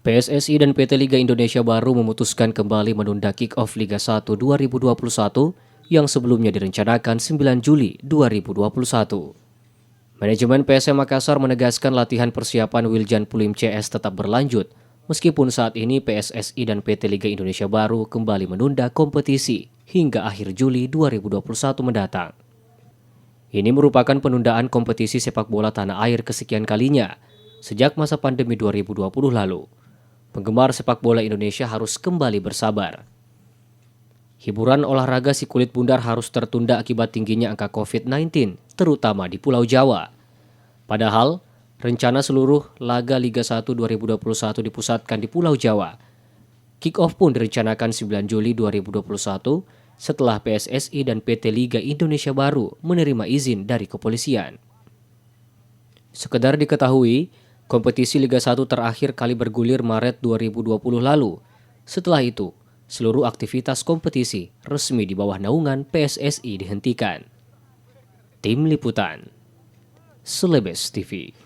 PSSI dan PT Liga Indonesia baru memutuskan kembali menunda kick-off Liga 1 2021 yang sebelumnya direncanakan 9 Juli 2021. Manajemen PSM Makassar menegaskan latihan persiapan Wiljan Pulim CS tetap berlanjut, meskipun saat ini PSSI dan PT Liga Indonesia baru kembali menunda kompetisi hingga akhir Juli 2021 mendatang. Ini merupakan penundaan kompetisi sepak bola tanah air kesekian kalinya sejak masa pandemi 2020 lalu. Penggemar sepak bola Indonesia harus kembali bersabar. Hiburan olahraga si kulit bundar harus tertunda akibat tingginya angka COVID-19, terutama di Pulau Jawa. Padahal, rencana seluruh laga Liga 1 2021 dipusatkan di Pulau Jawa. Kick-off pun direncanakan 9 Juli 2021 setelah PSSI dan PT Liga Indonesia baru menerima izin dari kepolisian. Sekedar diketahui, kompetisi Liga 1 terakhir kali bergulir Maret 2020 lalu. Setelah itu, seluruh aktivitas kompetisi resmi di bawah naungan PSSI dihentikan. Tim Liputan, Celebes TV.